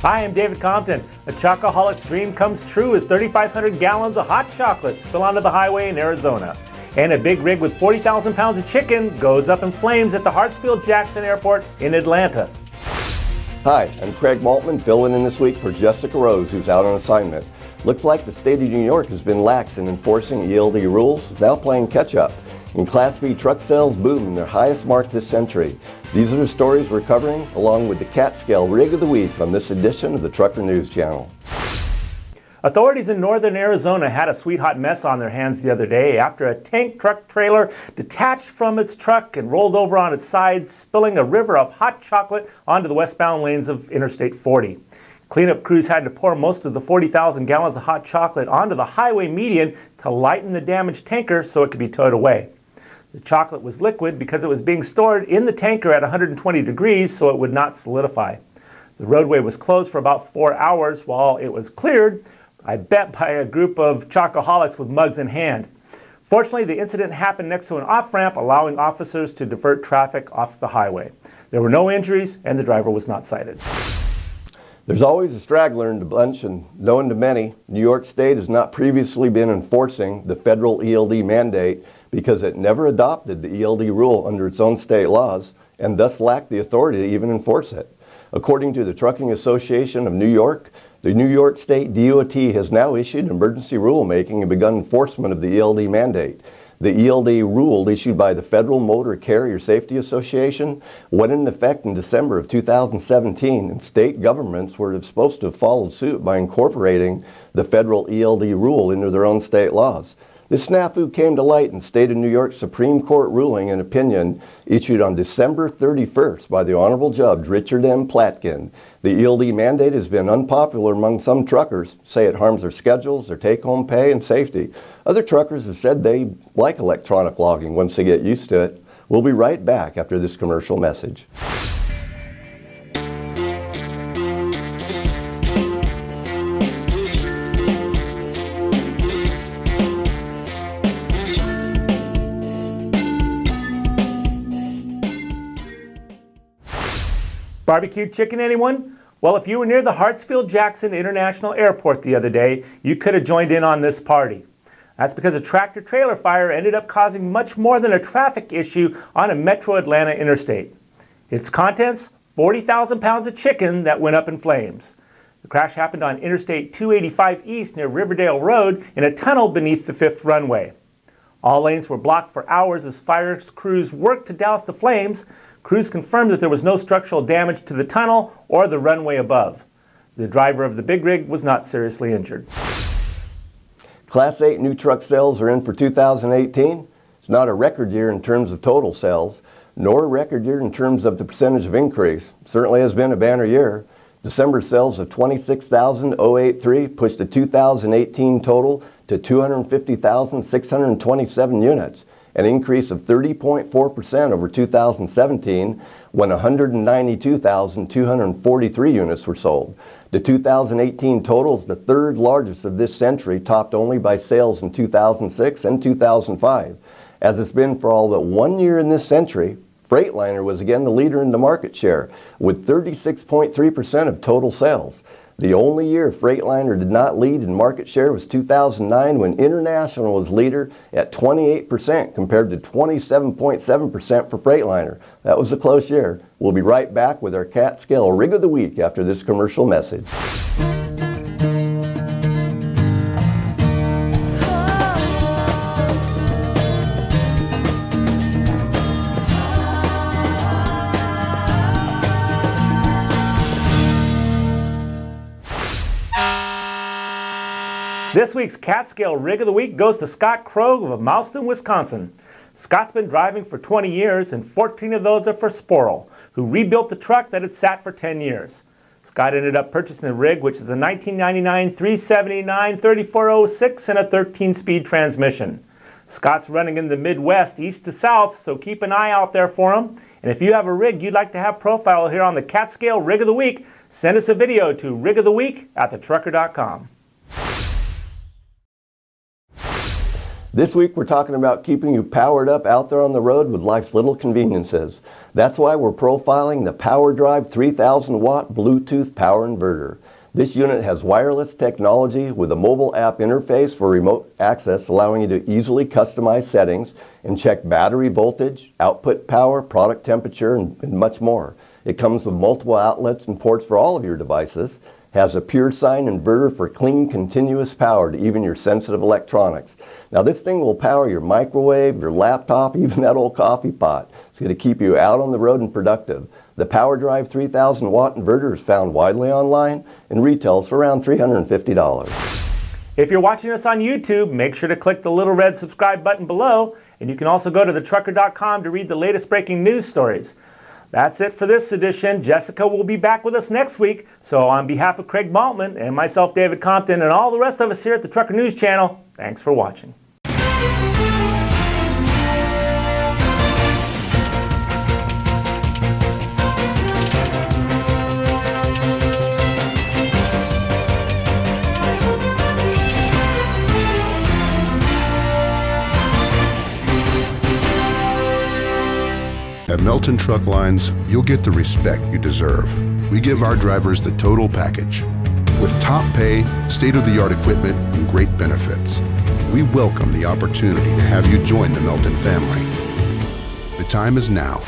Hi, I'm David Compton. A chocoholic's dream comes true as 3,500 gallons of hot chocolate spill onto the highway in Arizona. And a big rig with 40,000 pounds of chicken goes up in flames at the Hartsfield-Jackson Airport in Atlanta. Hi, I'm Craig Maltman, filling in this week for Jessica Rose, who's out on assignment. Looks like the state of New York has been lax in enforcing ELD rules, now playing catch-up. And Class B truck sales boom, their highest mark this century. These are the stories we're covering, along with the Catskill Rig of the Week on this edition of the Trucker News Channel. Authorities in northern Arizona had a sweet hot mess on their hands the other day after a tank truck trailer detached from its truck and rolled over on its side, spilling a river of hot chocolate onto the westbound lanes of Interstate 40. Cleanup crews had to pour most of the 40,000 gallons of hot chocolate onto the highway median to lighten the damaged tanker so it could be towed away. The chocolate was liquid because it was being stored in the tanker at 120 degrees so it would not solidify. The roadway was closed for about 4 hours while it was cleared, I bet, by a group of chocoholics with mugs in hand. Fortunately, the incident happened next to an off-ramp, allowing officers to divert traffic off the highway. There were no injuries and the driver was not cited. There's always a straggler in the bunch, and known to many, New York State has not previously been enforcing the federal ELD mandate because it never adopted the ELD rule under its own state laws and thus lacked the authority to even enforce it. According to the Trucking Association of New York, the New York State DOT has now issued emergency rulemaking and begun enforcement of the ELD mandate. The ELD rule issued by the Federal Motor Carrier Safety Association went into effect in December of 2017, and state governments were supposed to have followed suit by incorporating the federal ELD rule into their own state laws. This snafu came to light in state of New York Supreme Court ruling and opinion issued on December 31st by the Honorable Judge Richard M. Platkin. The ELD mandate has been unpopular among some truckers, say it harms their schedules, their take-home pay, and safety. Other truckers have said they like electronic logging once they get used to it. We'll be right back after this commercial message. BBQ Chicken, anyone? Well, if you were near the Hartsfield-Jackson International Airport the other day, you could have joined in on this party. That's because a tractor-trailer fire ended up causing much more than a traffic issue on a Metro Atlanta interstate. Its contents, 40,000 pounds of chicken that went up in flames. The crash happened on Interstate 285 East near Riverdale Road in a tunnel beneath the 5th runway. All lanes were blocked for hours as fire crews worked to douse the flames. Crews confirmed that there was no structural damage to the tunnel or the runway above. The driver of the big rig was not seriously injured. Class 8 new truck sales are in for 2018. It's not a record year in terms of total sales, nor a record year in terms of the percentage of increase. Certainly has been a banner year. December sales of 26,083 pushed the 2018 total to 250,627 units, an increase of 30.4% over 2017, when 192,243 units were sold. The 2018 total is the third largest of this century, topped only by sales in 2006 and 2005. As it's been for all but 1 year in this century, Freightliner was again the leader in the market share, with 36.3% of total sales. The only year Freightliner did not lead in market share was 2009, when International was leader at 28% compared to 27.7% for Freightliner. That was a close year. We'll be right back with our Catskill Rig of the Week after this commercial message. This week's Catskill Rig of the Week goes to Scott Krogh of Mouston, Wisconsin. Scott's been driving for 20 years, and 14 of those are for Sporl, who rebuilt the truck that had sat for 10 years. Scott ended up purchasing the rig, which is a 1999 379 3406 and a 13-speed transmission. Scott's running in the Midwest, east to south, so keep an eye out there for him. And if you have a rig you'd like to have profiled here on the Catskill Rig of the Week, send us a video to rigoftheweek@thetrucker.com. This week we're talking about keeping you powered up out there on the road with life's little conveniences. That's why we're profiling the PowerDrive 3000 watt Bluetooth power inverter. This unit has wireless technology with a mobile app interface for remote access, allowing you to easily customize settings and check battery voltage, output power, product temperature, and much more. It comes with multiple outlets and ports for all of your devices, has a pure sine inverter for clean, continuous power to even your sensitive electronics. Now this thing will power your microwave, your laptop, even that old coffee pot. It's going to keep you out on the road and productive. The PowerDrive 3000 watt inverter is found widely online and retails for around $350. If you're watching us on YouTube, make sure to click the little red subscribe button below, and you can also go to thetrucker.com to read the latest breaking news stories. That's it for this edition. Jessica will be back with us next week. So on behalf of Craig Maltman and myself, David Compton, and all the rest of us here at the Trucker News Channel, thanks for watching. At Melton Truck Lines, you'll get the respect you deserve. We give our drivers the total package. With top pay, state-of-the-art equipment, and great benefits. We welcome the opportunity to have you join the Melton family. The time is now.